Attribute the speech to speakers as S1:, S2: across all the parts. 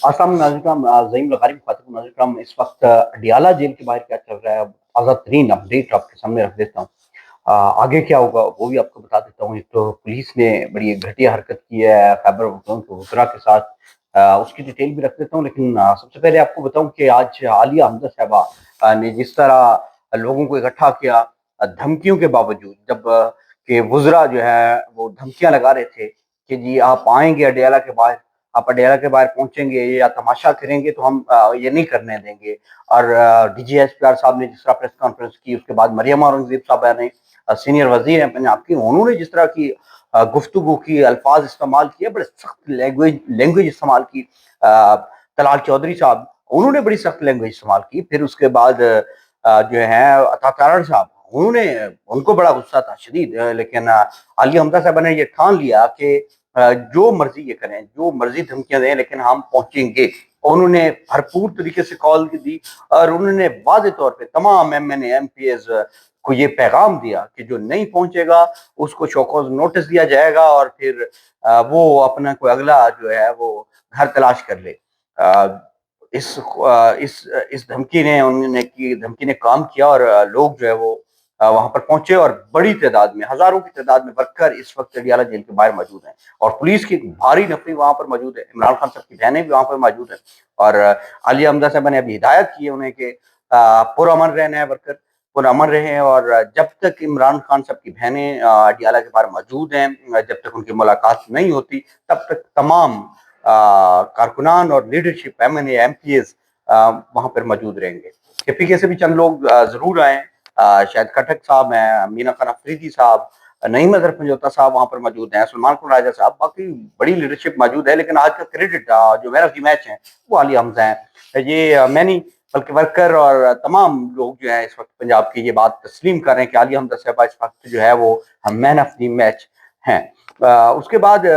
S1: आसाम नाज़िम ज़हीम लगारी मुखातिब नाज़िम इस वक्त अडियाला जेल के बाहर क्या चल रहा है, आज़ाद तरीन अपडेट आपके सामने रख देता हूँ। आगे क्या होगा वो भी आपको बता देता हूँ। एक तो पुलिस ने बड़ी एक घटिया हरकत की है खैबर पख्तूनख्वा के साथ, उसकी डिटेल भी रख देता हूँ। लेकिन सबसे पहले आपको बताऊँ कि आज आलिया हमजा साहिबा ने जिस तरह लोगों को इकट्ठा किया, धमकियों के बावजूद, जब कि वुज़रा जो है वो धमकियाँ लगा रहे थे कि जी आप आएँगे अडियाला के बाहर, आप अडियाला के बाहर पहुँचेंगे या तमाशा करेंगे तो हम ये नहीं करने देंगे। और डीजीएसपीआर साहब ने जिस तरह प्रेस कॉन्फ्रेंस की, उसके बाद मरियम औरंगज़ेब साहबा ने, सीनियर वज़ीर हैं पंजाब की, उन्होंने जिस तरह की गुफ्तगू की, अल्फाज इस्तेमाल किए, बड़े सख्त लैंग्वेज लैंग्वेज इस्तेमाल की। तलाल चौधरी साहब, उन्होंने बड़ी सख्त लैंग्वेज इस्तेमाल की। फिर उसके बाद जो है अता तारड़ साहब, उन्होंने उनको बड़ा गुस्सा था शदीद, लेकिन आलिया हमजा साहबा ने ये ठान लिया कि जो मर्जी ये करें, जो मर्जी धमकियां दें, लेकिन हम पहुंचेंगे। उन्होंने भरपूर तरीके से कॉल दी और उन्होंने वाज़े तौर पे तमाम एमएनए एमपीएस को ये पैगाम दिया कि जो नहीं पहुंचेगा उसको शोकॉज नोटिस दिया जाएगा और फिर वो अपना कोई अगला जो है वो घर तलाश कर ले। इस धमकी ने काम किया और लोग जो है वो वहां पर पहुंचे और बड़ी तादाद में, हजारों की तादाद में वर्कर इस वक्त अडियाला जेल के बाहर मौजूद हैं और पुलिस की भारी नफरी वहां पर मौजूद है। इमरान खान साहब की बहनें भी वहां पर मौजूद है और आलिया हमजा साहब ने अभी हिदायत की है उन्हें कि पुरअमन रहना है, वर्कर पुरअमन रहे। और जब तक इमरान खान साहब की बहनें अडियाला के बाहर मौजूद हैं, जब तक उनकी मुलाकात नहीं होती, तब तक तमाम कारकुनान और लीडरशिप एमएनए एमपीएस वहां पर मौजूद रहेंगे। केपीके से भी चंद लोग जरूर आए, शायद खटक साहब हैं, मीना खान अफरीदी साहब, नईम अजहर पंजोता साहब वहां पर मौजूद हैं, सलमान कुल राजा साहब, बाकी बड़ी लीडरशिप मौजूद है। लेकिन आज का क्रेडिट जो मैन ऑफ द मैच है वो आलिया हमजा है। ये मैं नहीं बल्कि वर्कर और तमाम लोग जो है इस वक्त पंजाब की ये बात तस्लीम कर रहे हैं कि आलिया हमजा साहबा इस वक्त जो है वो मैन ऑफ द मैच हैं। उसके बाद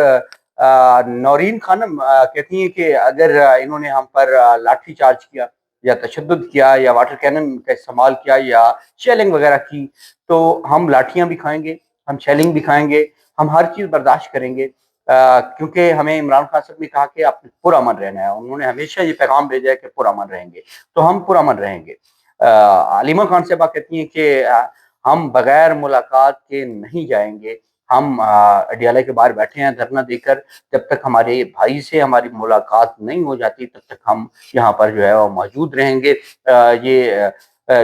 S1: नौरीन खानम कहती हैं कि अगर इन्होंने हम पर लाठी चार्ज किया या तशद्दुद किया या वाटर कैनन का इस्तेमाल किया या शेलिंग वगैरह की, तो हम लाठियां भी खाएंगे, हम शेलिंग भी खाएंगे, हम हर चीज़ बर्दाश्त करेंगे, क्योंकि हमें इमरान खान साहब ने कहा कि आपने पुरअमन रहना है। उन्होंने हमेशा ये पैगाम भेजा है कि पुरअमन रहेंगे, तो हम पुरअमन रहेंगे। आलिमा खान साहबा कहती हैं कि हम बगैर मुलाकात के नहीं जाएंगे। हम अडियाला के बाहर बैठे हैं धरना देकर, जब तक हमारे भाई से हमारी मुलाकात नहीं हो जाती तब तक हम यहाँ पर जो है वो मौजूद रहेंगे।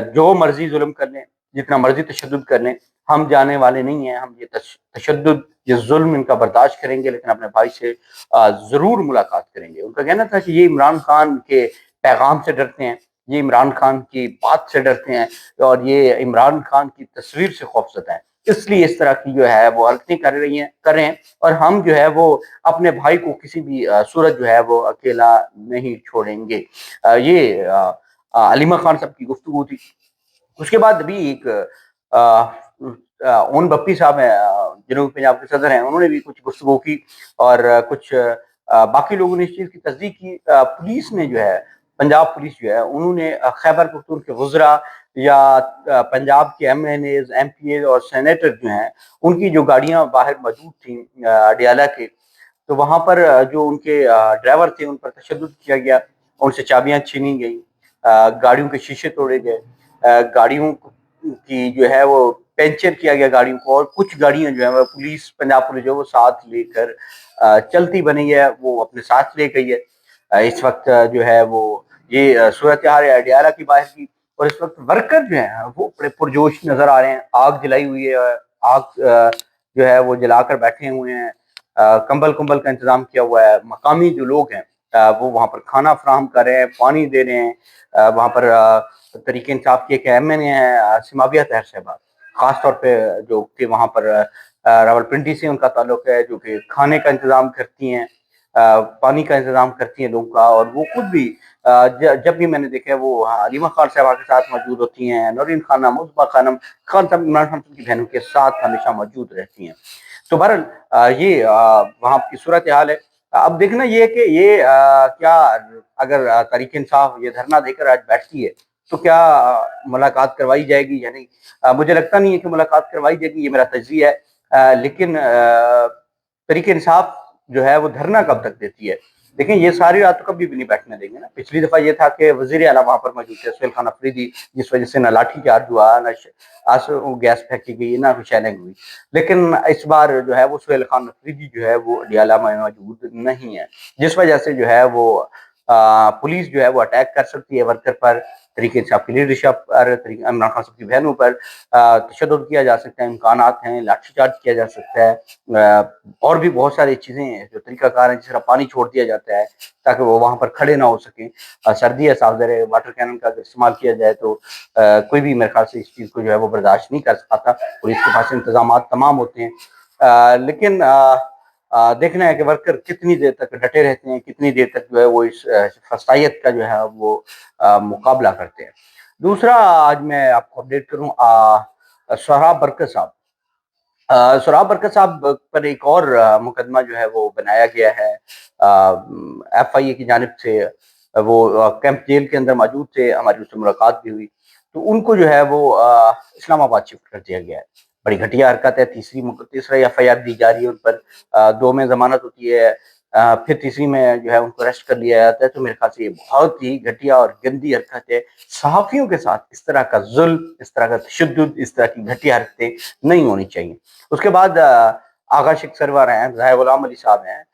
S1: जो मर्जी जुल्म कर लें, जितना मर्जी तशद्दुद कर लें, हम जाने वाले नहीं हैं। हम ये तशद्दुद, ये जुल्म इनका बर्दाश्त करेंगे, लेकिन अपने भाई से जरूर मुलाकात करेंगे। उनका कहना था कि ये इमरान खान के पैगाम से डरते हैं, ये इमरान खान की बात से डरते हैं और ये इमरान खान की तस्वीर से खौफजदा है, इसलिए इस तरह की जो है वो हरकतें कर रहे हैं। और हम जो है वो अपने भाई को किसी भी सूरत जो है वो अकेला नहीं छोड़ेंगे। ये अलीमा खान साहब की गुफ्तगू थी। उसके बाद भी एक ओन बप्पी साहब हैं, जनूबी पंजाब के सदर हैं, उन्होंने भी कुछ गुफ्तगू की और कुछ बाकी लोगों ने इस चीज़ की तस्दीक की। पुलिस ने जो है, पंजाब पुलिस जो है, उन्होंने खैबर पख्तूनख्वा के वज़रा या पंजाब के एमएनएज, एमपीए और सेनेटर जो हैं, उनकी जो गाड़ियां बाहर मौजूद थी अडियाला के, तो वहां पर जो उनके ड्राइवर थे उन पर तशद्दुद किया गया, उनसे चाबियां छीनी गई, गाड़ियों के शीशे तोड़े गए, गाड़ियों की जो है वो पंचर किया गया गाड़ियों को, और कुछ गाड़ियां जो है वो पुलिस, पंजाब पुलिस जो वो साथ लेकर चलती बनी है, वो अपने साथ ले गई है। इस वक्त जो है वो ये सूरत हाल है अडियाला की बाहर की। और इस वक्त वर्कर जो है वो बड़े पुरजोश नजर आ रहे हैं, आग जलाई हुई है, आग जो है वो जलाकर बैठे हुए हैं, कंबल कुंबल का इंतजाम किया हुआ है। मकामी जो लोग हैं वो वहाँ पर खाना फराहम कर रहे हैं, पानी दे रहे हैं। वहाँ पर तरीके इंसाफ के एक एमएनए हैं सिमाविया तहर साहबा, खासतौर पे जो कि वहाँ पर रावलपिंडी से उनका ताल्लुक है, जो कि खाने का इंतजाम करती हैं, पानी का इंतजाम करती हैं लोगों का। और वो खुद भी जब भी मैंने देखा है वो अलीमा खान साहबा के साथ मौजूद होती हैं, नौरीन खानम, मुज़बा खानम, खान साहब, इमरान खान की बहनों के साथ हमेशा मौजूद रहती हैं। तो बहरहाल ये वहाँ की सूरत हाल है। अब देखना ये है कि ये क्या, अगर तहरीक इंसाफ ये धरना देकर आज बैठती है तो क्या मुलाकात करवाई जाएगी या नहीं। मुझे लगता नहीं है कि मुलाकात करवाई जाएगी, ये मेरा तजज़िया है। लेकिन तहरीक इंसाफ जो है वो धरना कब तक देती है, देखें ये सारी रात तो कभी भी नहीं बैठने देंगे ना। पिछली दफा ये था कि वजीर आला वहां पर मौजूद थे सुहेल खान अफरीदी, जिस वजह से ना लाठी चार्ज हुआ, ना आंसू गैस फेंकी गई, ना कोई शैलिंग हुई। लेकिन इस बार जो है वो सुहेल खान अफरीदी जो है वो अडियाला में मौजूद नहीं है, जिस वजह से जो है वो पुलिस जो है वो अटैक कर सकती है वर्कर पर, तरीके इंसाफ की लीडरशिप पर, इमरान खान साहब की बहनों पर तशद्दुद किया जा सकता है, इम्कानात हैं, लाठीचार्ज किया जा सकता है, और भी बहुत सारी चीज़ें हैं जो तरीकाकार हैं, जिस तरह पानी छोड़ दिया जाता है ताकि वो वहाँ पर खड़े ना हो सकें। सर्दी है, साफ ज़ाहिर है, वाटर कैनन का अगर इस्तेमाल किया जाए तो कोई भी मेरे ख्याल से इस चीज़ को जो है वो बर्दाश्त नहीं कर पाता। पुलिस के पास इंतज़ामात तमाम होते हैं, लेकिन देखना है कि वर्कर कितनी देर तक डटे रहते हैं, कितनी देर तक जो है वो इस फसाइयत का जो है वो मुकाबला करते हैं। दूसरा आज मैं आपको अपडेट करूँ, सोहराब बरकत साहब, सोहराब बरकत साहब पर एक और मुकदमा जो है वो बनाया गया है एफआईए की जानिब से। वो कैंप जेल के अंदर मौजूद थे, हमारी उससे मुलाकात भी हुई, तो उनको जो है वो इस्लामाबाद शिफ्ट कर दिया गया है। बड़ी घटिया हरकत है। तीसरा एफआईआर दी जा रही है उन पर, दो में जमानत होती है, फिर तीसरी में जो है उनको अरेस्ट कर लिया जाता है। तो मेरे ख्याल से ये बहुत ही घटिया और गंदी हरकत है। सहाफ़ियों के साथ इस तरह का जुल्म, इस तरह का तशद्दुद, इस तरह की घटिया हरकतें नहीं होनी चाहिए। उसके बाद आगा शेख सरवर हैं, ज़ाहिर गुलाम अली साहब हैं,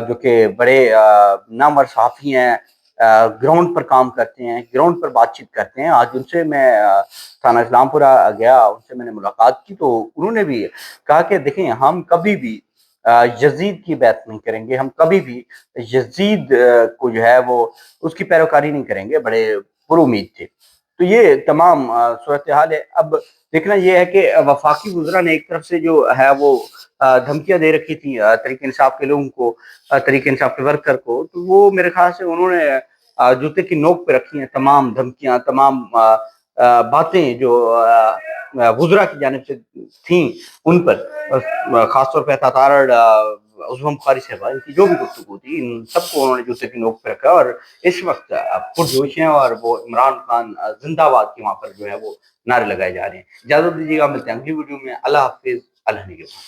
S1: जो कि बड़े नामवर सहाफ़ी हैं, ग्राउंड पर काम करते हैं, ग्राउंड पर बातचीत करते हैं। आज उनसे मैं थाना इस्लामपुरा गया, उनसे मैंने मुलाकात की, तो उन्होंने भी कहा कि देखें हम कभी भी यजीद की बात नहीं करेंगे, हम कभी भी यजीद को जो है वो उसकी पैरोकारी नहीं करेंगे, बड़े पुरुमीद थे। तो ये तमाम सूरत हाल है। अब देखना ये है कि वफाकी वज़रा ने एक तरफ से जो है वो धमकियाँ दे रखी थी तहरीक इंसाफ के लोगों को, तहरीक इंसाफ के वर्कर को, तो वो मेरे ख्याल से उन्होंने जूते की नोक पे रखी हैं तमाम धमकियाँ, तमाम बातें जो वज़रा की जानिब से थीं उन पर, ख़ासतौर पे अतातारड़ उज़्मा बुख़ारी साहिबा, इनकी जो भी गुफ्तगू थी, इन सबको उन्होंने जूते की नोक पे रखा, और इस वक़्त पुरजोश हैं, और वो इमरान खान ज़िंदाबाद के वहाँ पर जो है वो नारे लगाए जा रहे हैं। इजाज़त दीजिएगा, मिलते हैं अगली वीडियो में। अल्लाह हाफ़िज़, अल्लाह निगहबान।